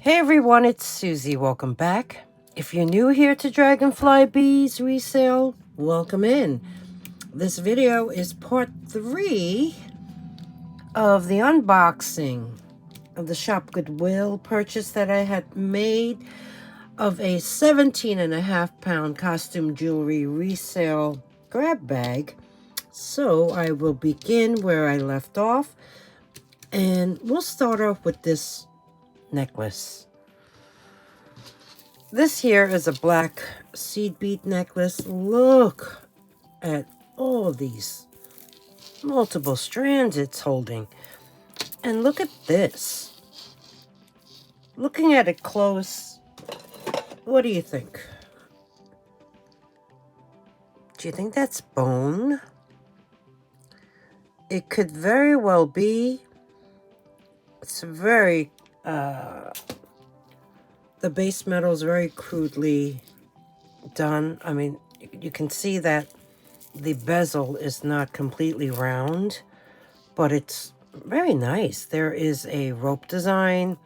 Hey everyone, it's Susie. Welcome back. If you're new here to Dragonfly Beez Resale, welcome in. This video is part 3 of the unboxing of the Shopgoodwill purchase that I had made of a 17.5 pound costume jewelry resale grab bag. So I will begin where I left off, and we'll start off with this necklace. This here is a black seed bead necklace. Look at all these multiple strands it's holding. And look at this. Looking at it close, what do you think? Do you think that's bone? It could very well be. It's very, the base metal is very crudely done. I mean, you can see that the bezel is not completely round, but it's very nice. There is a rope design,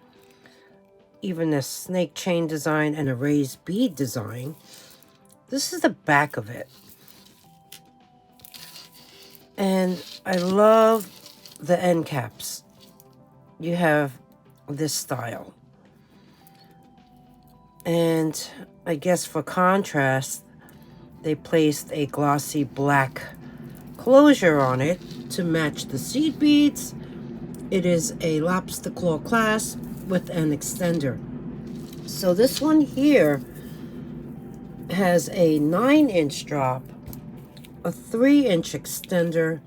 even a snake chain design, and a raised bead design. This is the back of it. And I love the end caps. You have this style. And I guess for contrast, they placed a glossy black closure on it to match the seed beads. It is a lobster claw clasp with an extender. So this one here has a 9-inch drop, a 3-inch extender.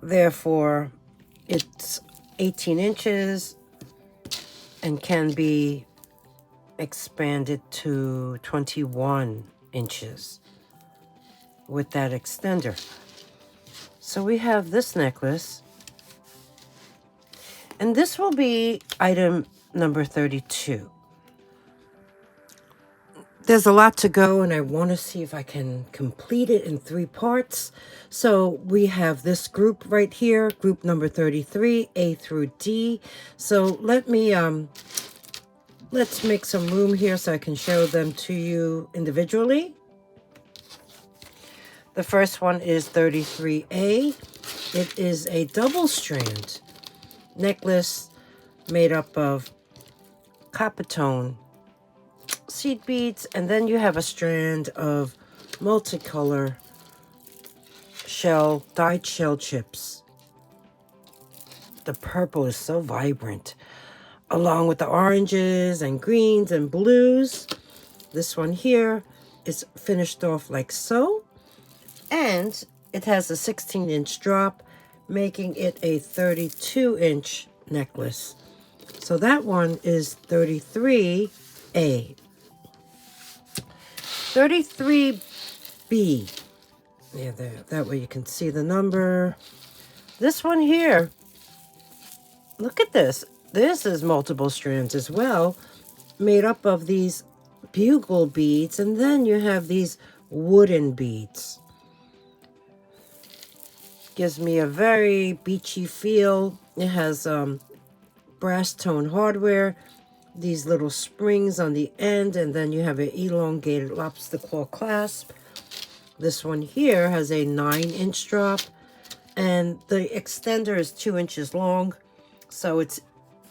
Therefore, it's 18 inches and can be expanded to 21 inches with that extender. So we have this necklace, and this will be item number 32. There's a lot to go, and I want to see if I can complete it in 3 parts. So we have this group right here, group number 33, A through D. So let's make some room here so I can show them to you individually. The first one is 33A. It is a double strand necklace made up of copper tone seed beads, and then you have a strand of multicolor dyed shell chips. The purple is so vibrant, along with the oranges and greens and blues. This one here is finished off like so, and it has a 16-inch drop, making it a 32-inch necklace. So that one is 33A. 33B. Yeah, there. That way you can see the number. This one here, look at this. This is multiple strands as well, made up of these bugle beads, and then you have these wooden beads. Gives me a very beachy feel. It has brass tone hardware, these little springs on the end, and then you have an elongated lobster claw clasp. This one here has a 9-inch drop, and the extender is 2 inches long, so it's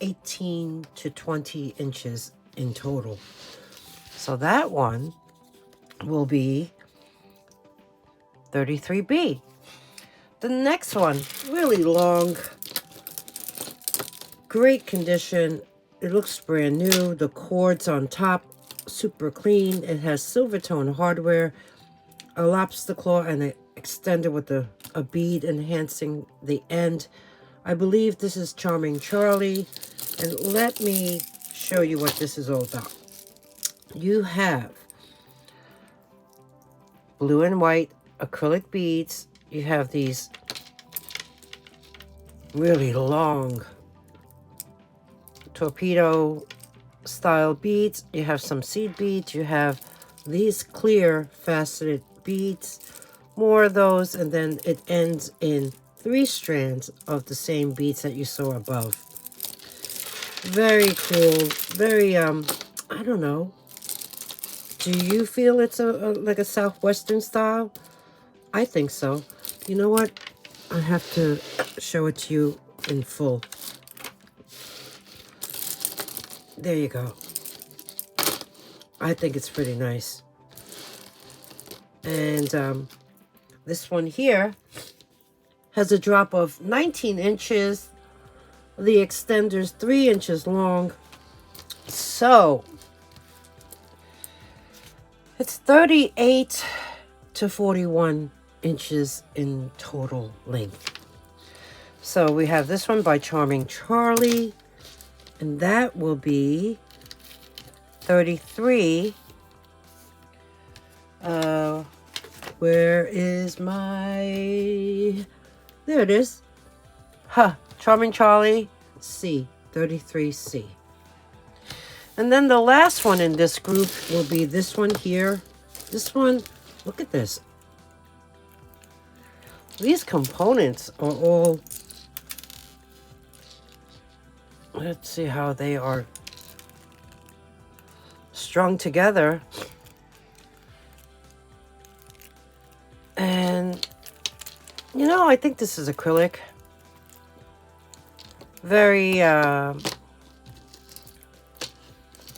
18 to 20 inches in total. So that one will be 33B. The next one, really long, great condition. It looks brand new. The cords on top, super clean. It has silver tone hardware, a lobster claw, and an extender with a bead enhancing the end. I believe this is Charming Charlie. And let me show you what this is all about. You have blue and white acrylic beads. You have these really long torpedo style beads. You have some seed beads. You have these clear faceted beads, more of those, and then it ends in 3 strands of the same beads that you saw above. Very cool. Very, I don't know. Do you feel it's like a Southwestern style? I think so. You know what? I have to show it to you in full. There you go. I think it's pretty nice. And this one here has a drop of 19 inches. The extender's 3 inches long. So it's 38 to 41 inches in total length. So we have this one by Charming Charlie, and that will be 33. Where is my... There it is. Charming Charlie C, 33C. And then the last one in this group will be this one here. This one, look at this. These components are all... Let's see how they are strung together. And, you know, I think this is acrylic. Very,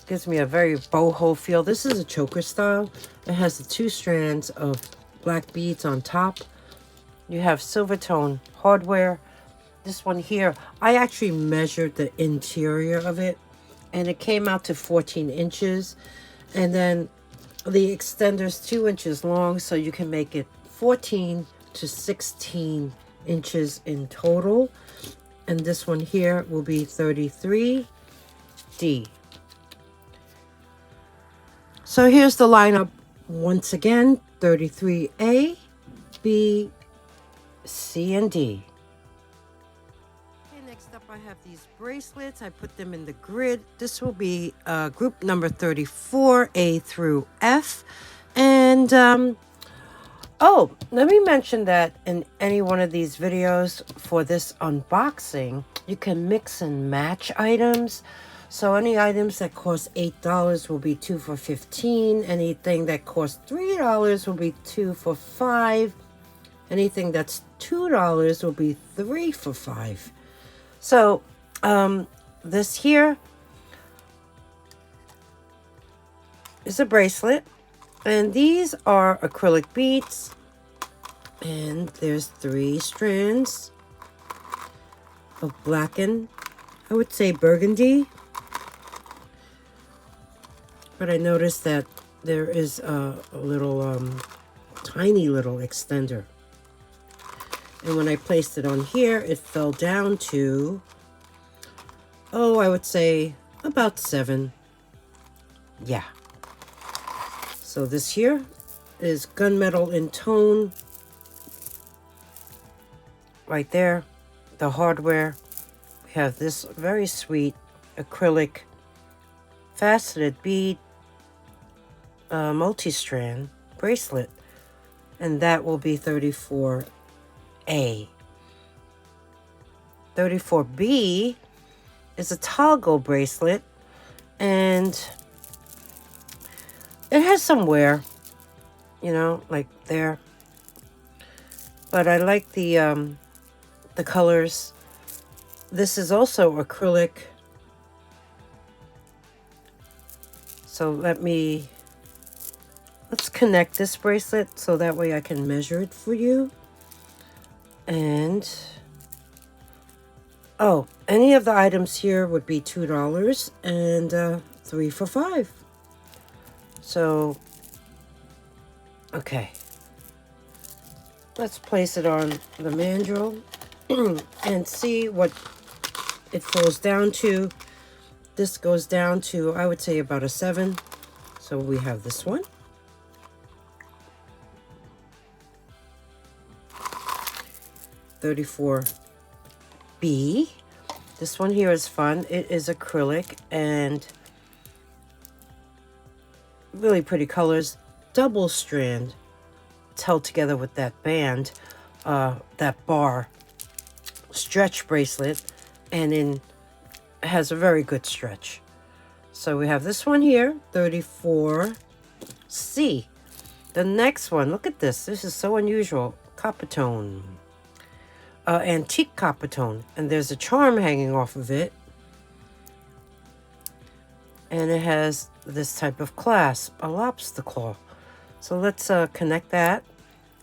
gives me a very boho feel. This is a choker style. It has the 2 strands of black beads on top. You have silver tone hardware. This one here, I actually measured the interior of it, and it came out to 14 inches. And then the extender's 2 inches long, so you can make it 14 to 16 inches in total. And this one here will be 33D. So here's the lineup once again: 33A, B, C, and D. Okay, next up I have these bracelets. I put them in the grid. This will be group number 34, A through F. And oh, let me mention that in any one of these videos for this unboxing, you can mix and match items. So any items that cost $8 will be 2 for $15. Anything that costs $3 will be 2 for $5. Anything that's $2 will be 3 for $5. So this here is a bracelet. And these are acrylic beads, and there's 3 strands of blackened, I would say burgundy, but I noticed that there is a little tiny little extender, and when I placed it on here, it fell down to, oh, I would say about 7. Yeah. So this here is gunmetal in tone. Right there, the hardware. We have this very sweet acrylic faceted bead multi-strand bracelet. And that will be 34A. 34B is a toggle bracelet. And it has some wear, you know, like there. But I like the colors. This is also acrylic. So let's connect this bracelet so that way I can measure it for you. And, oh, any of the items here would be $2 and 3 for $5. So, okay, let's place it on the mandrel and see what it falls down to. This goes down to, I would say, about a 7. So we have this one. $34B. This one here is fun. It is acrylic and really pretty colors. Double strand. It's held together with that band, that bar stretch bracelet, and in has a very good stretch. So we have this one here, 34C. The next one, look at this. This is so unusual. Copper tone. Antique copper tone. And there's a charm hanging off of it. And it has this type of clasp, a lobster claw. So let's connect that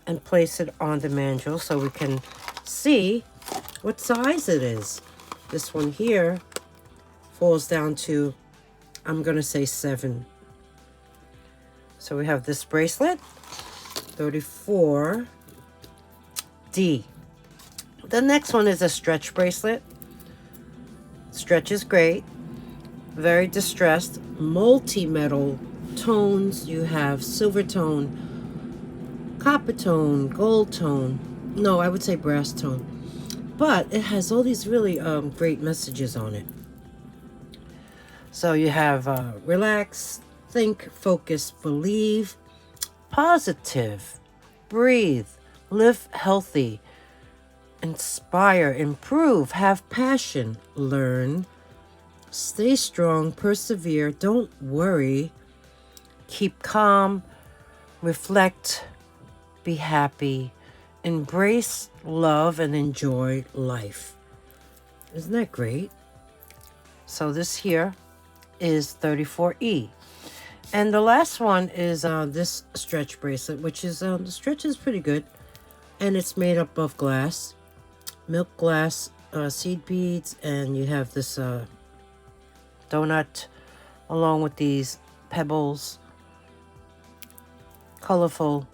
and place it on the mandrel so we can see what size it is. This one here falls down to, I'm going to say 7. So we have this bracelet, 34D. The next one is a stretch bracelet. Stretch is great. Very distressed. Multi-metal tones. You have silver tone, copper tone, gold tone. No, I would say brass tone. But it has all these really great messages on it. So you have relax, think, focus, believe, positive, breathe, live healthy, inspire, improve, have passion, learn, stay strong, persevere, don't worry, keep calm, reflect, be happy, embrace, love, and enjoy life. Isn't that great? So this here is 34E. And the last one is this stretch bracelet, which is, the stretch is pretty good. And it's made up of glass, milk glass, seed beads, and you have this donut along with these pebbles. Colorful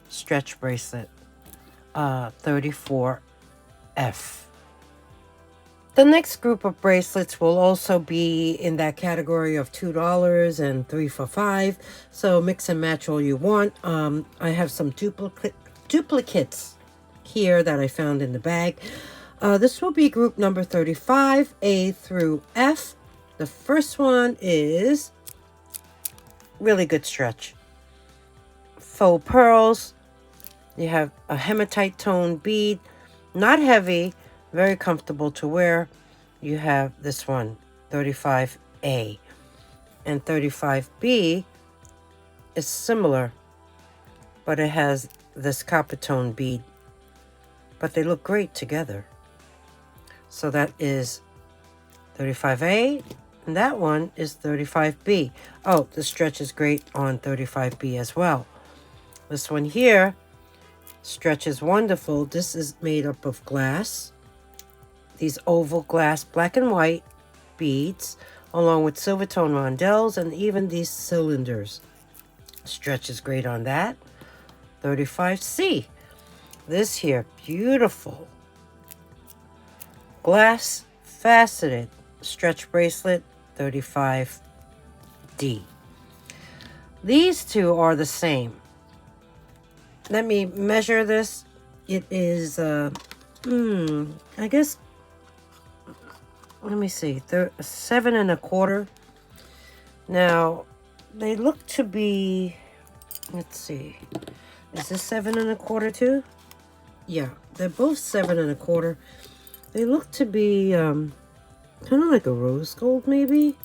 stretch bracelet, 34F. The next group of bracelets will also be in that category of $2 and 3 for $5. So mix and match all you want. I have some duplicates here that I found in the bag. This will be group number 35, A through F. The first one is really good stretch. Faux pearls. You have a hematite tone bead, not heavy, very comfortable to wear. You have this one, 35A, and 35B is similar, but it has this copper tone bead, but they look great together. So that is 35A, and that one is 35B. Oh, the stretch is great on 35B as well. This one here, stretch is wonderful. This is made up of glass. These oval glass black and white beads, along with silver tone rondelles and even these cylinders. Stretch is great on that. 35C. This here, beautiful. Glass faceted stretch bracelet, 35D. These two are the same. Let me measure this. It is, I guess, let me see, 7 1/4. Now, they look to be, let's see, is this 7 1/4 too? Yeah, they're both 7 1/4. They look to be kind of like a rose gold, maybe.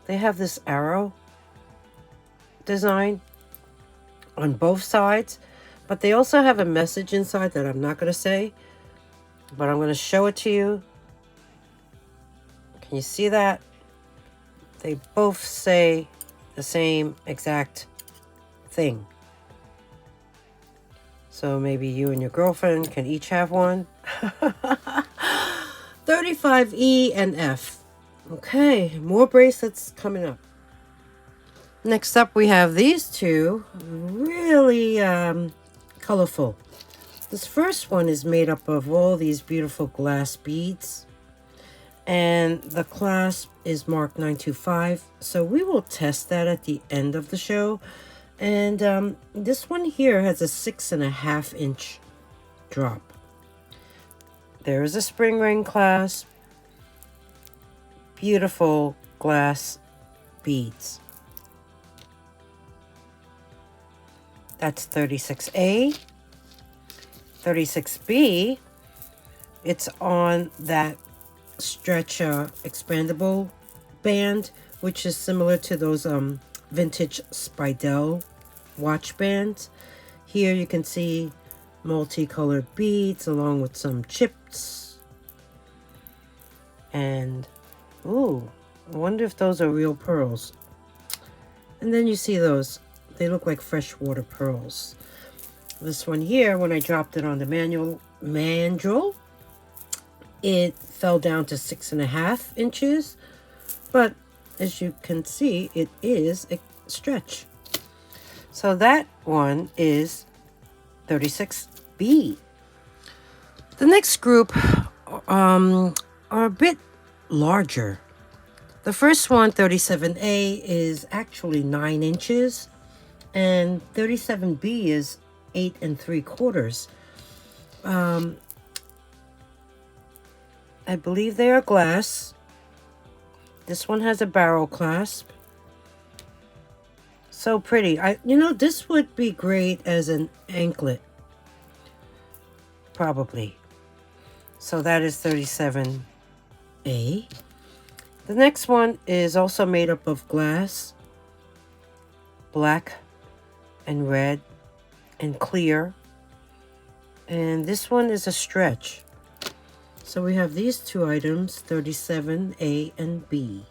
They have this arrow design on both sides. But they also have a message inside that I'm not going to say, but I'm going to show it to you. Can you see that? They both say the same exact thing. So maybe you and your girlfriend can each have one. 35E and F. Okay, more bracelets coming up. Next up, we have these two. Really colorful. This first one is made up of all these beautiful glass beads, and the clasp is marked 925, so we will test that at the end of the show. And this one here has a 6.5 inch drop. There is a spring ring clasp, beautiful glass beads. That's 36A. 36B, it's on that stretch expandable band, which is similar to those vintage Spidell watch bands. Here you can see multicolored beads along with some chips. And, ooh, I wonder if those are real pearls. And then you see those. They look like freshwater pearls. This one here, when I dropped it on the mandrel, it fell down to 6.5 inches. But as you can see, it is a stretch. So that one is 36B. The next group are a bit larger. The first one, 37A, is actually 9 inches, and 37B is 8 3/4. I believe they are glass. This one has a barrel clasp. So pretty. This would be great as an anklet. Probably. So that is 37A. The next one is also made up of glass, black and red and clear. And this one is a stretch. So we have these two items, 37A and B.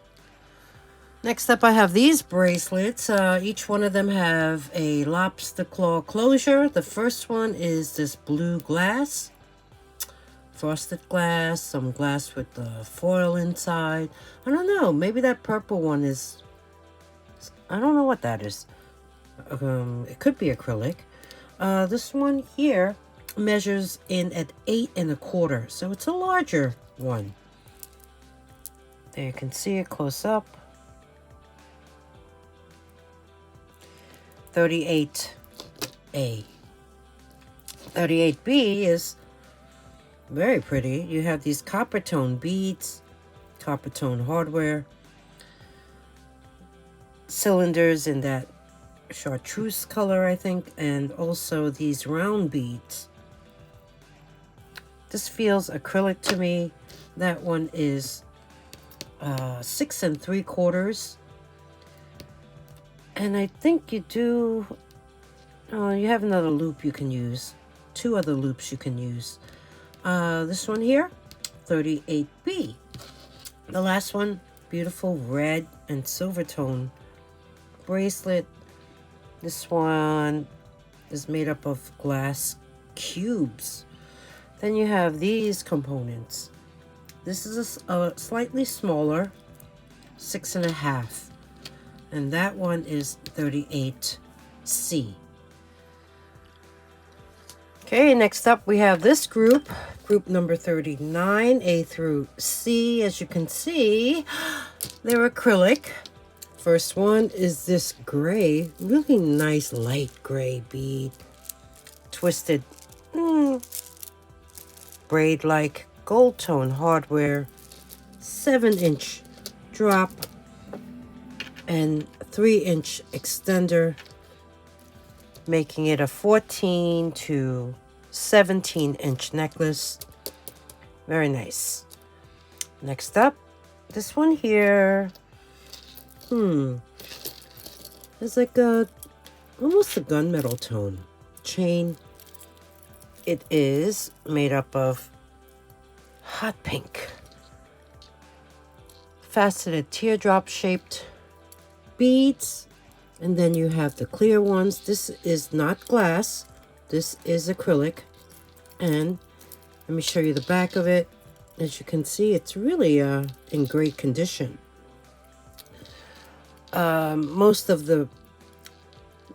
Next up, I have these bracelets. Each one of them have a lobster claw closure. The first one is this blue glass, frosted glass, some glass with the foil inside. I don't know, maybe that purple one is, I don't know what that is. It could be acrylic. This one here measures in at 8 1/4, so it's a larger one. There you can see it close up. 38A. 38B is very pretty. You have these copper tone beads, copper tone hardware, cylinders in that chartreuse color, I think, and also these round beads. This feels acrylic to me. That one is 6 3/4. And I think you do, you have another loop you can use. 2 other loops you can use. This one here, 38B. The last one, beautiful red and silver tone bracelet. This one is made up of glass cubes. Then you have these components. This is a slightly smaller, 6.5. And that one is 38C. Okay, next up we have this group number 39, A through C. As you can see, they're acrylic. First one is this gray, really nice light gray bead. Twisted braid-like gold tone hardware, 7-inch drop, and 3-inch extender, making it a 14 to 17-inch necklace. Very nice. Next up, this one here. It's like almost a gunmetal tone chain. It is made up of hot pink, faceted teardrop shaped beads, and then you have the clear ones. This is not glass, this is acrylic, and let me show you the back of it. As you can see, it's really in great condition. Most of the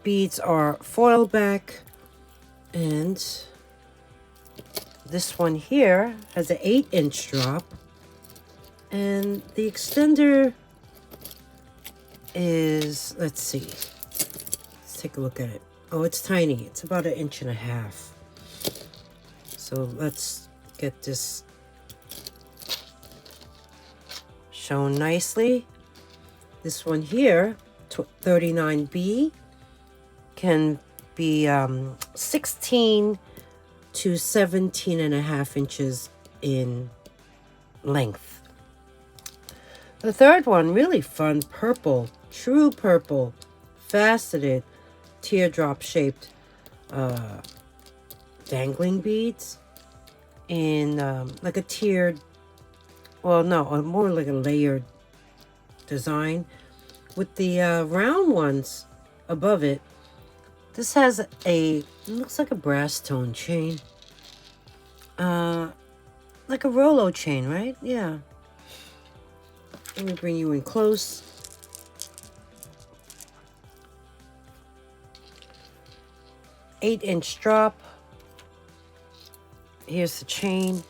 beads are foil back, and this one here has an 8-inch drop, and the extender is, let's see, let's take a look at it. Oh, it's tiny. It's about 1.5 inches. So let's get this shown nicely. This one here, 39B, can be 16 to 17.5 inches in length. The third one, really fun, purple, true purple, faceted, teardrop shaped dangling beads in like a tiered, well, no, more like a layered design with the round ones above it. This has looks like a brass tone chain. Like a Rolo chain, right? Yeah. Let me bring you in close. Eight-inch drop. Here's the chain.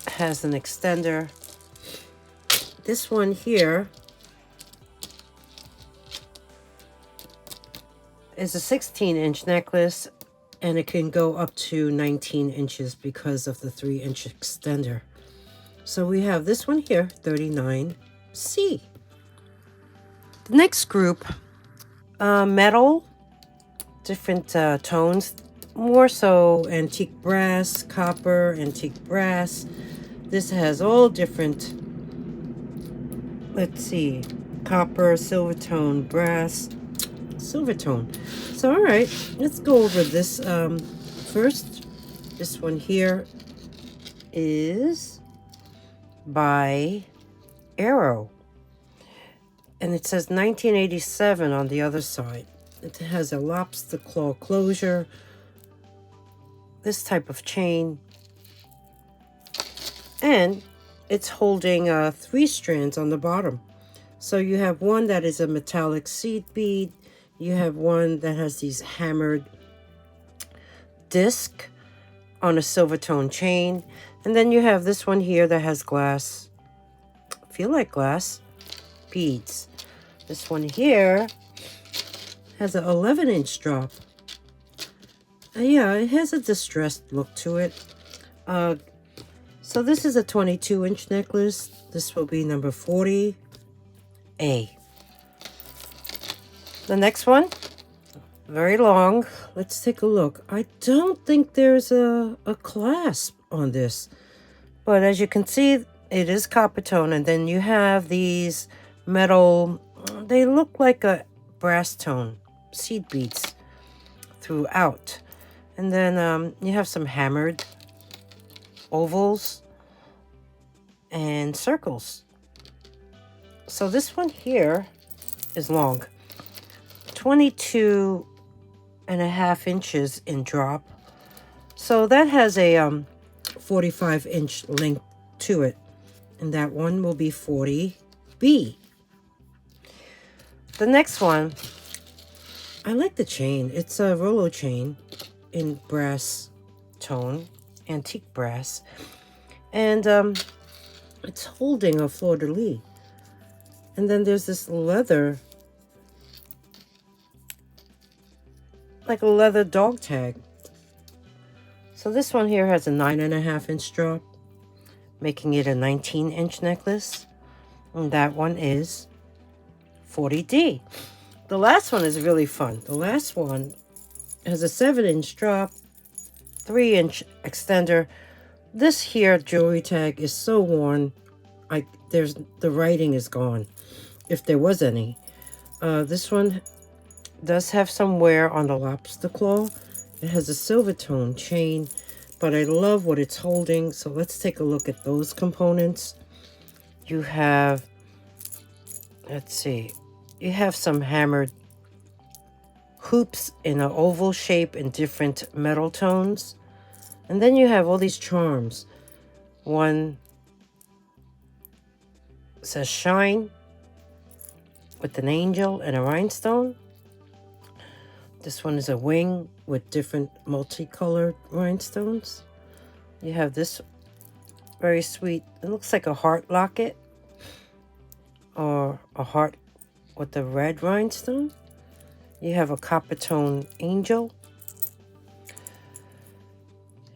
Has an extender. This one here is a 16-inch necklace, and it can go up to 19 inches because of the 3-inch extender. So we have this one here, 39C. The next group, metal, different tones, more so antique brass, copper, antique brass. This has all different, let's see, copper, silver tone, brass, silver tone. So all right, let's go over this first. This one here is by Arrow, and it says 1987 on the other side. It has a lobster claw closure, this type of chain, and it's holding 3 strands on the bottom. So you have one that is a metallic seed bead. You have one that has these hammered disc on a silver tone chain. And then you have this one here that has glass, feel like glass, beads. This one here has an 11-inch drop. Yeah, it has a distressed look to it. So this is a 22-inch necklace. This will be number 40A. The next one, very long. Let's take a look. I don't think there's a clasp on this, but as you can see, it is copper tone, and then you have these metal, they look like a brass tone seed beads throughout. And then you have some hammered ovals and circles. So this one here is long, 22.5 inches in drop. So that has a 45-inch length to it, and that one will be 40B. The next one, I like the chain. It's a Rolo chain in brass tone, antique brass, and it's holding a fleur-de-lis. And then there's this leather, like a leather dog tag. So this one here has a 9.5-inch drop, making it a 19-inch necklace. And that one is 40D. The last one is really fun. The last one has a 7-inch drop, 3-inch extender. This here jewelry tag is so worn. The writing is gone, if there was any. This one does have some wear on the lobster claw. It has a silver tone chain, but I love what it's holding. So let's take a look at those components. You have, let's see, you have some hammered hoops in an oval shape in different metal tones. And then you have all these charms. One says shine with an angel and a rhinestone. This one is a wing with different multicolored rhinestones. You have this very sweet, it looks like a heart locket or a heart with a red rhinestone. You have a copper tone angel.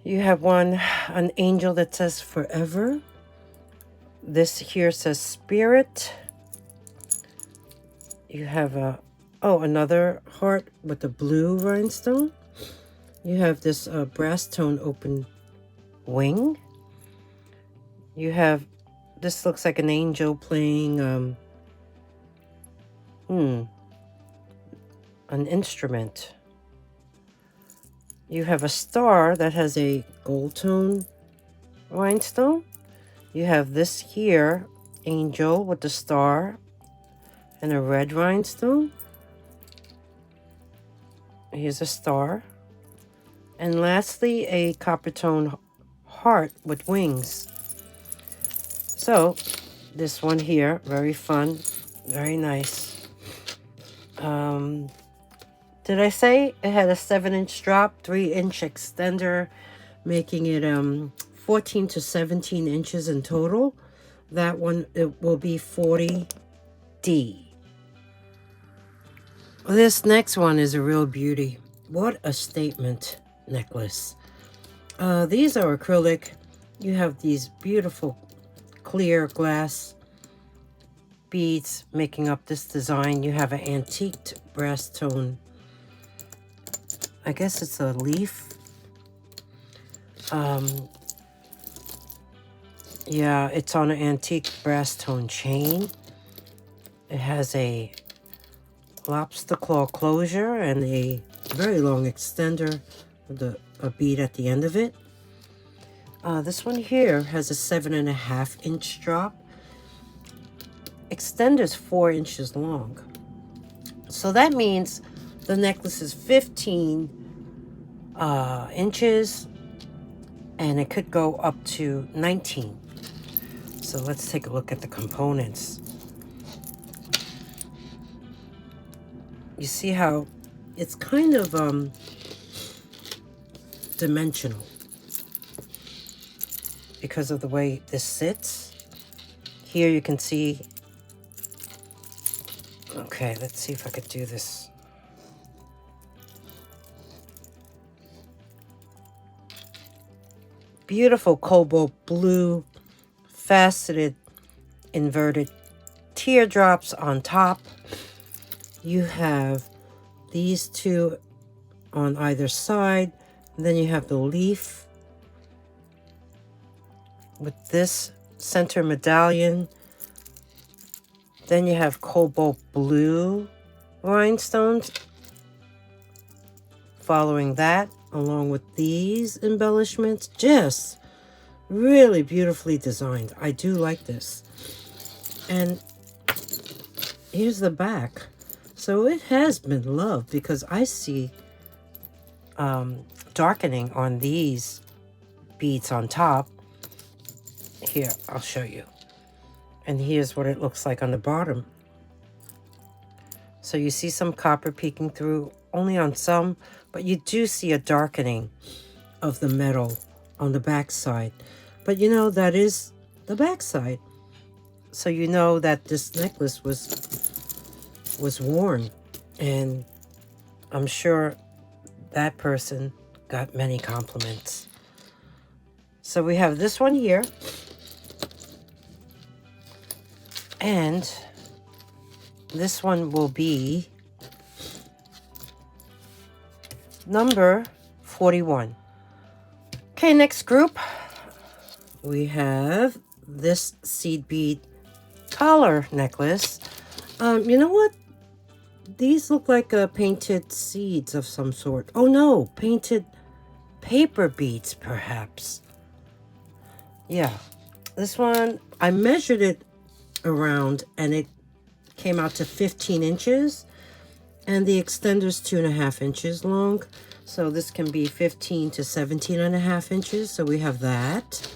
You have an angel that says forever. This here says spirit. You have another heart with a blue rhinestone. You have this brass tone open wing. You have, this looks like an angel playing an instrument. You have a star that has a gold tone rhinestone. You have this here, angel with the star and a red rhinestone. Here's a star. And lastly, a copper tone heart with wings. So this one here, very fun, very nice. Did I say it had a 7-inch drop, 3-inch extender, making it 14 to 17 inches in total? That one, it will be 40D. This next one is a real beauty. What a statement necklace. These are acrylic. You have these beautiful clear glass beads making up this design. You have an antiqued brass tone. I guess it's a leaf. Yeah, it's on an antique brass tone chain. It has a lobster claw closure and a very long extender with a bead at the end of it. This one here has a 7.5-inch drop. Extender's 4 inches long. So that means the necklace is 15 inches, and it could go up to 19. So let's take a look at the components. You see how it's kind of dimensional because of the way this sits. Here you can see, okay, let's see if I could do this. Beautiful cobalt blue, faceted, inverted teardrops on top. You have these two on either side. And then you have the leaf with this center medallion. Then you have cobalt blue rhinestones following that, along with these embellishments. Just really beautifully designed. I do like this. And here's the back. So it has been loved because I see darkening on these beads on top. Here, I'll show you. And here's what it looks like on the bottom. So you see some copper peeking through, only on some, but you do see a darkening of the metal on the back side. But you know, that is the back side. So you know that this necklace was worn, and I'm sure that person got many compliments. So we have this one here, and this one will be number 41. Okay, next group, we have this seed bead collar necklace. You know what? These look like painted seeds of some sort. Oh no, painted paper beads perhaps. Yeah, this one, I measured it around and it came out to 15 inches. And the extender's 2.5 inches long. So this can be 15 to 17.5 inches. So we have that.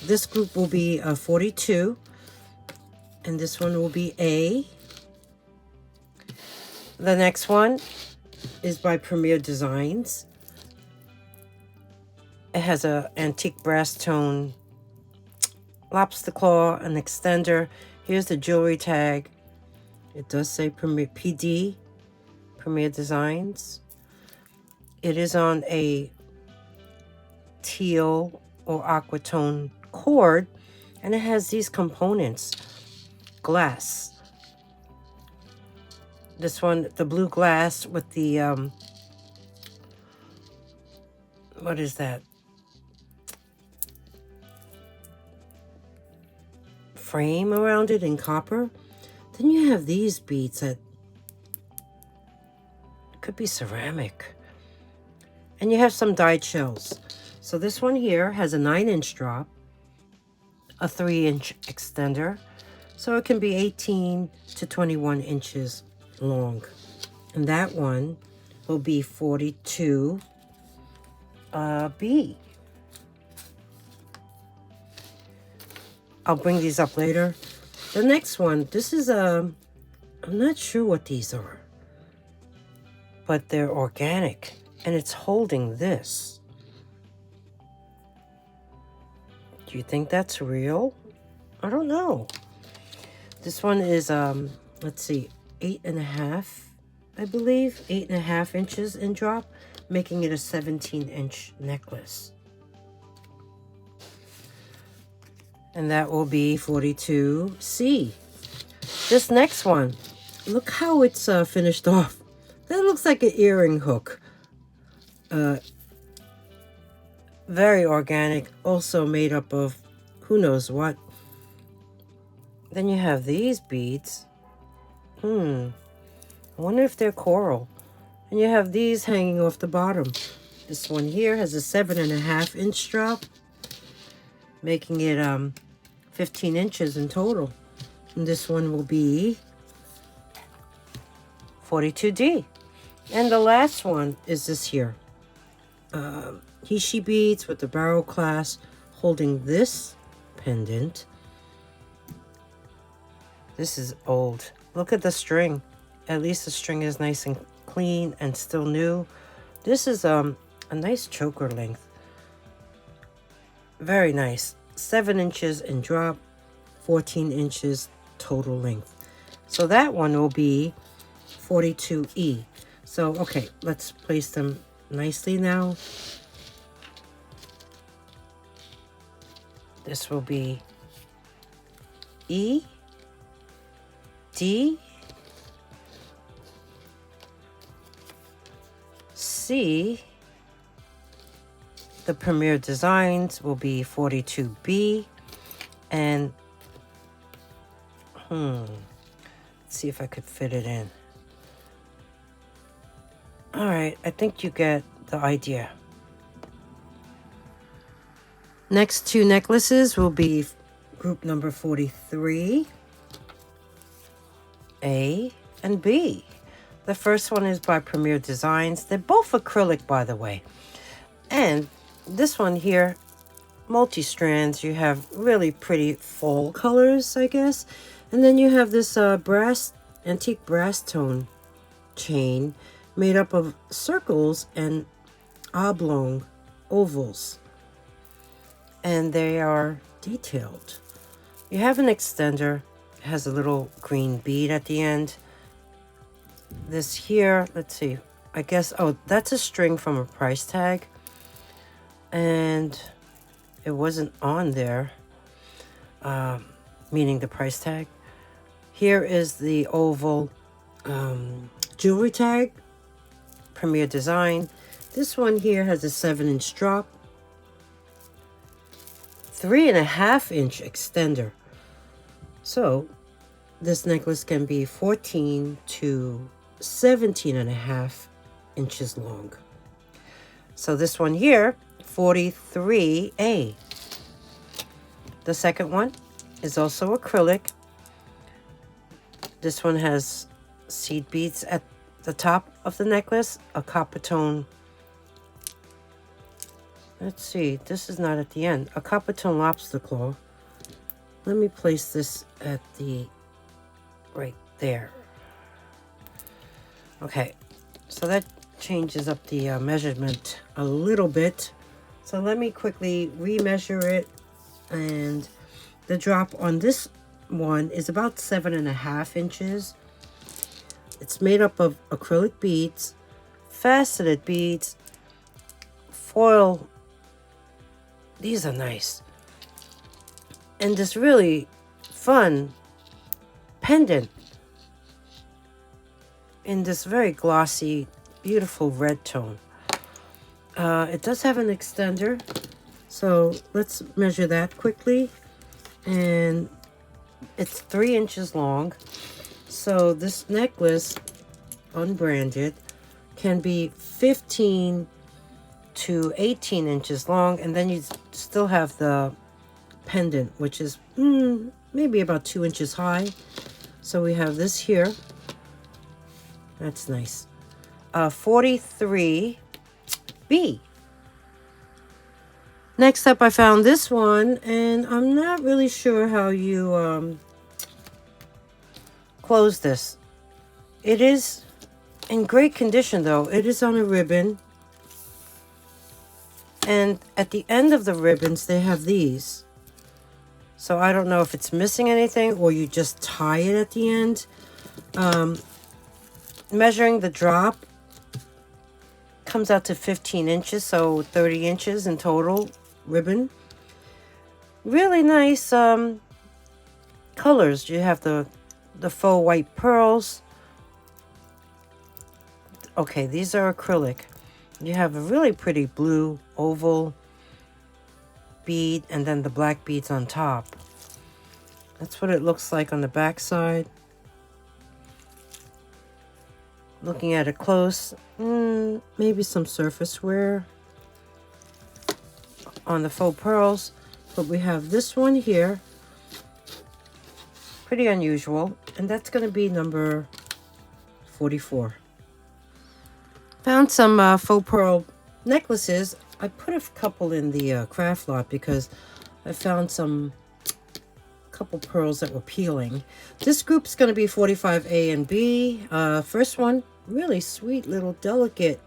This group will be 42. And this one will be A. The next one is by Premier Designs. It has a antique brass tone lobster claw, an extender. Here's the jewelry tag. It does say Premier PD, Premier Designs. It is on a teal or aqua tone cord, and it has these components. Glass. This one, the blue glass with the, what is that? frame around it in copper. Then you have these beads that could be ceramic. And you have some dyed shells. So this one here has a 9-inch drop, a 3-inch extender. So it can be 18 to 21 inches long. And that one will be 42 B. I'll bring these up later. The next one, this is I'm not sure what these are, but they're organic, and it's holding this. Do you think that's real? I don't know. This one is let's see, 8.5, I believe, 8.5 inches in drop, making it a 17-inch necklace. And that will be 42C. This next one, look how it's finished off. That looks like an earring hook. Very organic, also made up of who knows what. Then you have these beads. I wonder if they're coral. And you have these hanging off the bottom. This one here has a 7.5-inch drop, making it 15 inches in total. And this one will be 42D. And the last one is this here. Hishi beads with the barrel clasp holding this pendant. This is old. Look at the string. At least the string is nice and clean and still new. This is a nice choker length. Very nice. 7 inches in drop, 14 inches total length. So that one will be 42E. So, okay, let's place them nicely now. This will be E, D, C. The Premier Designs will be 42B. And, let's see if I could fit it in. All right, I think you get the idea. Next two necklaces will be group number 43, A and B. The first one is by Premier Designs. They're both acrylic, by the way. And this one here, multi-strands. You have really pretty fall colors, I guess. And then you have this antique brass tone chain made up of circles and oblong ovals. And they are detailed. You have an extender. It has a little green bead at the end. This here, let's see, I guess, oh, that's a string from a price tag. And it wasn't on there, meaning the price tag. Here is the oval jewelry tag, Premier Design. This one here has a 7-inch drop, 3.5-inch extender. So this necklace can be 14 to 17.5 inches long. So this one here, 43A. The second one is also acrylic. This one has seed beads at the top of the necklace, a copper tone. Let's see, this is not at the end. A copper tone lobster claw. Let me place this at the right there. Okay, so that changes up the measurement a little bit. So let me quickly remeasure it. And the drop on this one is about 7.5 inches. It's made up of acrylic beads, faceted beads, foil. These are nice. And this really fun pendant in this very glossy, beautiful red tone. It does have an extender, so let's measure that quickly. And It's 3 inches long. So this necklace, unbranded, can be 15 to 18 inches long, and then you still have the pendant, which is maybe about 2 inches high. So we have this here. That's nice. 43B. Next up, I found this one, and I'm not really sure how you close this. It is in great condition, though. It is on a ribbon, and at the end of the ribbons, they have these. So I don't know if it's missing anything or you just tie it at the end. Measuring the drop comes out to 15 inches, so 30 inches in total ribbon. Really nice colors. You have the faux white pearls. Okay, these are acrylic. You have a really pretty blue oval bead and then the black beads on top. That's what it looks like on the back side. Looking at it close, maybe some surface wear on the faux pearls. But we have this one here. Pretty unusual. And that's going to be number 44. Found some faux pearl necklaces. I put a couple in the craft lot because I found couple pearls that were peeling. This group's going to be 45A and B. First one, really sweet little delicate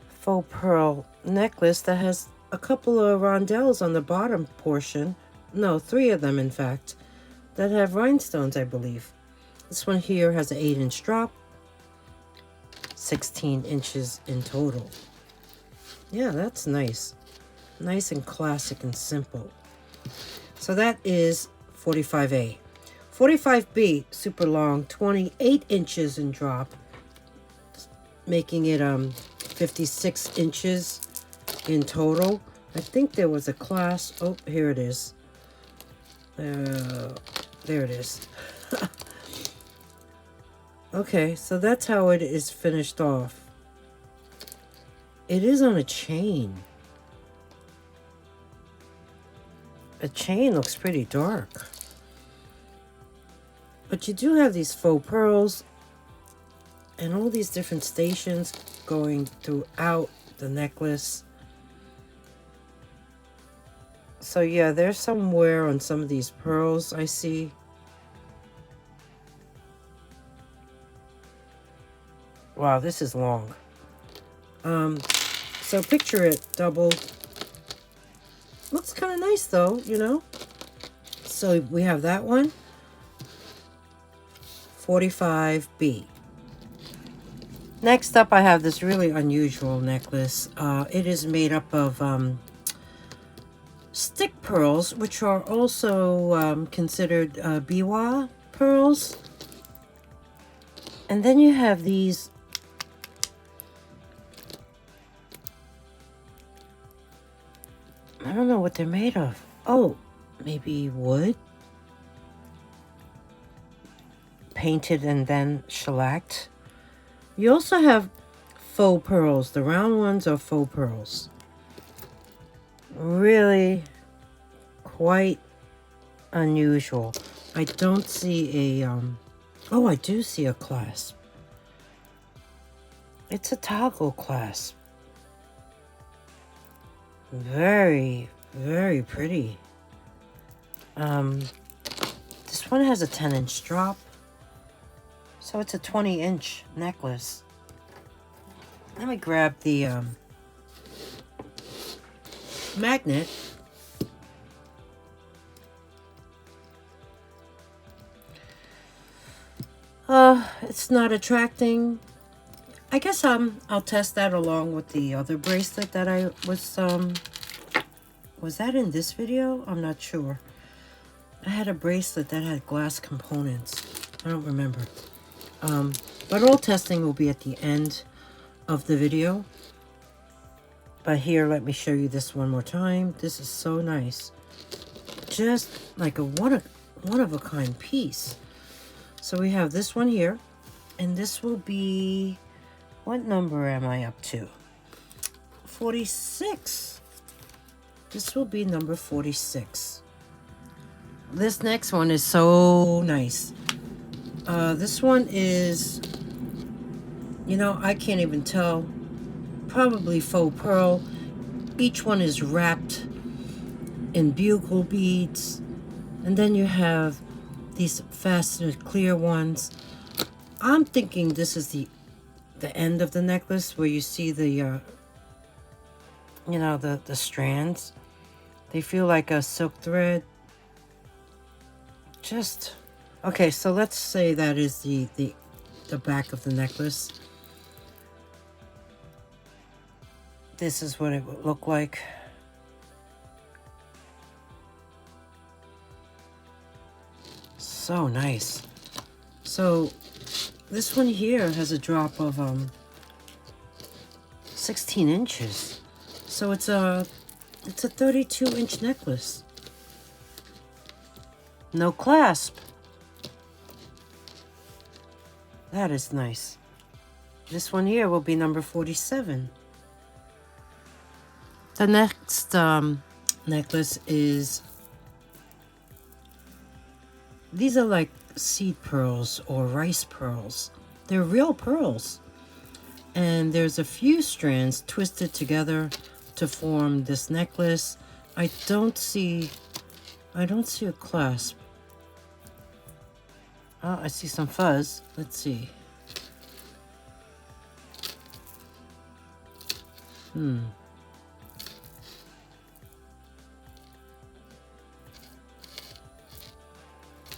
faux pearl necklace that has a couple of rondelles on the bottom portion. No, 3 of them in fact, that have rhinestones, I believe. This one here has an 8-inch drop, 16 inches in total. Yeah, that's nice. Nice and classic and simple. So that is 45A. 45B, super long, 28 inches in drop, making it 56 inches in total. I think there was a class. Oh, here it is. There it is. Okay, so that's how it is finished off. It is on a chain. The chain looks pretty dark. But you do have these faux pearls and all these different stations going throughout the necklace. So yeah, there's some wear on some of these pearls I see. Wow, this is long. So picture it doubled. Looks kind of nice though, you know. So we have that one. 45B. Next up, I have this really unusual necklace. It is made up of stick pearls, which are also considered biwa pearls. And then you have these I don't know what they're made of. Oh, maybe wood? Painted and then shellacked. You also have faux pearls. The round ones are faux pearls. Really quite unusual. I don't see a, oh, I do see a clasp. It's a toggle clasp. Very, very pretty. This one has a 10-inch drop. So it's a 20-inch necklace. Let me grab the magnet. It's not attracting. I guess I'll test that along with the other bracelet that I was that in this video? I'm not sure. I had a bracelet that had glass components. I don't remember. But all testing will be at the end of the video. But here, let me show you this one more time. This is so nice. just like a one of a kind piece. So we have this one here, and this will be, what number am I up to? 46. This will be number 46. This next one is so nice. This one is, you know, I can't even tell. Probably faux pearl. Each one is wrapped in bugle beads. And then you have these faceted clear ones. I'm thinking this is the end of the necklace where you see the, you know, the strands. They feel like a silk thread. Just, okay, so let's say that is the back of the necklace. This is what it would look like. So nice. So this one here has a drop of 16 inches. So it's a 32-inch necklace. No clasp. That is nice. This one here will be number 47. The next necklace is, these are like seed pearls or rice pearls. They're real pearls. And there's a few strands twisted together to form this necklace. I don't see a clasp. Oh, I see some fuzz. Let's see.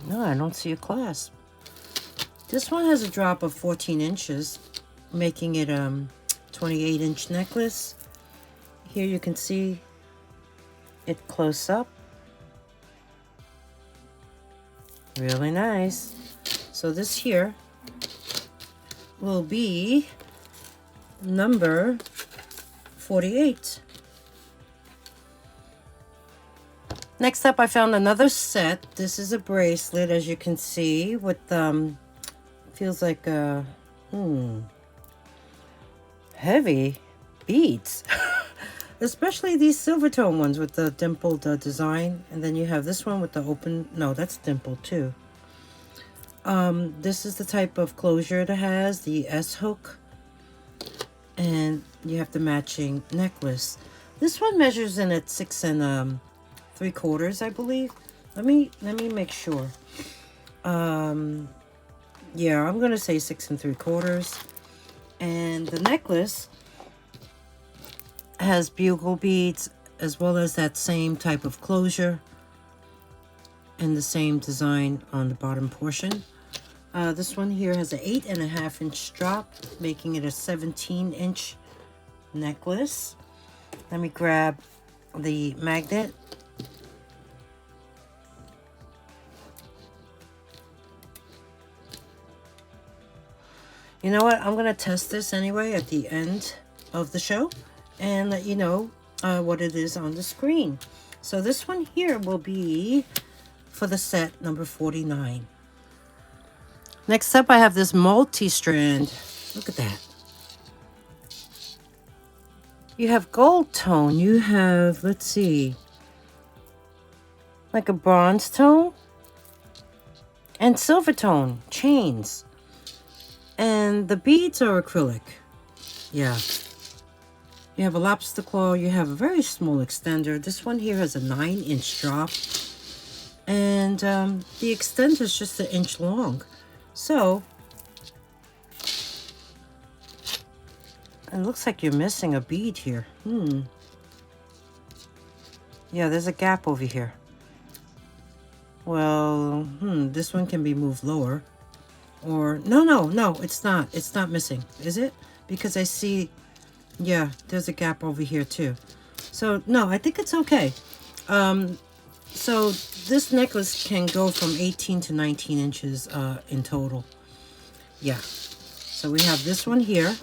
No, I don't see a clasp. This one has a drop of 14 inches, making it 28-inch necklace. Here you can see it close up. Really nice. So this here will be number 48. Next up, I found another set. This is a bracelet, as you can see, with feels like a heavy beads. Especially these silver tone ones with the dimpled design. And then you have this one with the open, no, that's dimpled too. This is the type of closure it has, the S hook. And you have the matching necklace. This one measures in at 6 3/4, I believe. Let me make sure. Yeah, I'm gonna say 6 3/4. And the necklace has bugle beads as well as that same type of closure and the same design on the bottom portion. This one here has an 8.5-inch drop, making it a 17-inch necklace. Let me grab the magnet. You know what? I'm going to test this anyway at the end of the show and let you know what it is on the screen. So this one here will be for the set number 49. Next up, I have this multi-strand. Look at that. You have gold tone. You have, let's see, like a bronze tone and silver tone chains. And the beads are acrylic. Yeah. You have a lobster claw. You have a very small extender. This one here has a 9-inch drop. And the extender is just 1 inch long. So, it looks like you're missing a bead here. Yeah, there's a gap over here. Well, this one can be moved lower. Or, no, it's not. It's not missing, is it? Because I see, yeah, there's a gap over here too. So, no, I think it's okay. So, this necklace can go from 18 to 19 inches in total. Yeah. So, we have this one here.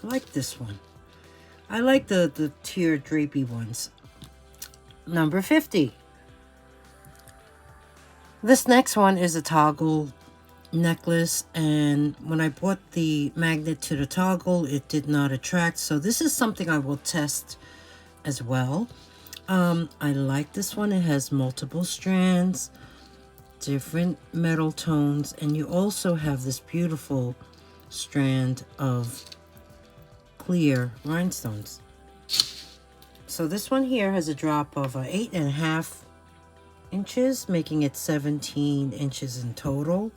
I like this one. I like the tear drapey ones. Number 50. This next one is a toggle necklace, and when I bought the magnet to the toggle, it did not attract, so this is something I will test as well. I like this one. It has multiple strands, different metal tones, and you also have this beautiful strand of clear rhinestones. So this one here has a drop of 8.5 inches, making it 17 inches in total.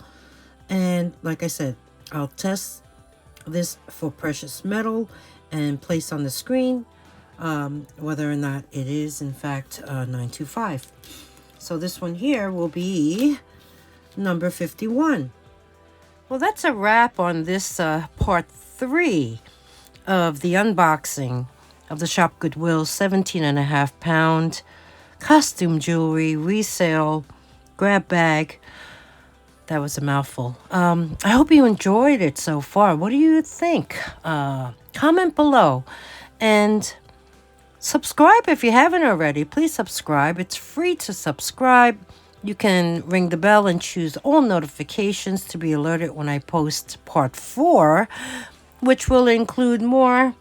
And like I said, I'll test this for precious metal and place on the screen whether or not it is in fact 925. So this one here will be number 51. Well, that's a wrap on this part 3 of the unboxing of the Shopgoodwill 17.5 pound costume jewelry resale grab bag. That was a mouthful. I hope you enjoyed it so far. What do you think? Comment below and subscribe if you haven't already. Please subscribe. It's free to subscribe. You can ring the bell and choose all notifications to be alerted when I post part 4, which will include more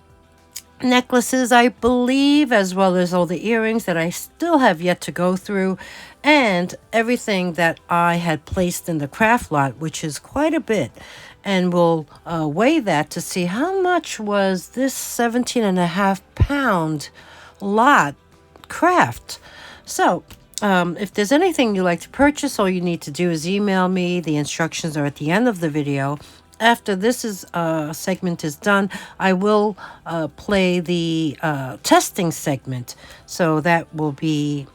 necklaces, I believe, as well as all the earrings that I still have yet to go through, and everything that I had placed in the craft lot, which is quite a bit, and we'll weigh that to see how much was this 17.5 pound lot craft. So if there's anything you'd like to purchase, all you need to do is email me. The instructions are at the end of the video. After this segment is done, I will play the testing segment. So that will be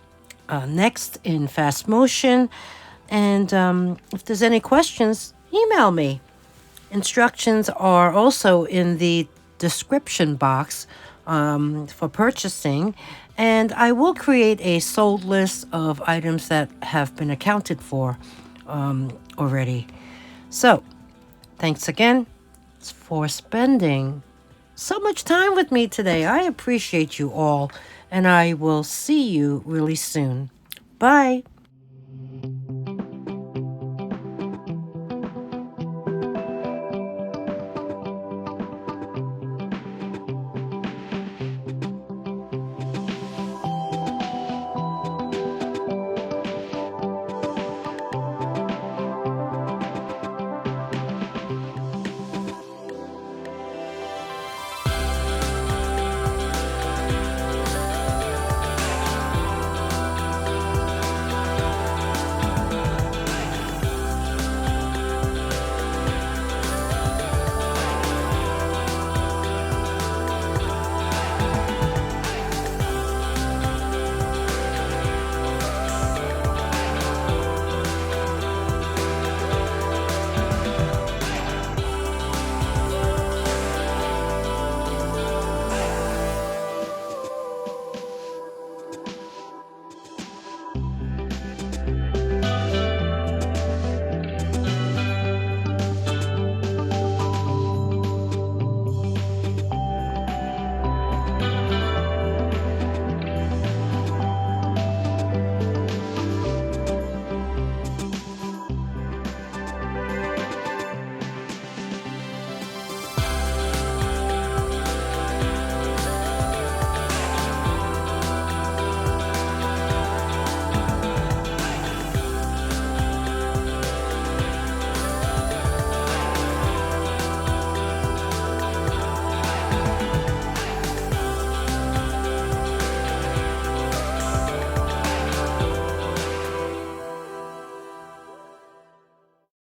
next in fast motion. And if there's any questions, email me. Instructions are also in the description box for purchasing. And I will create a sold list of items that have been accounted for already. So, thanks again for spending so much time with me today. I appreciate you all, and I will see you really soon. Bye.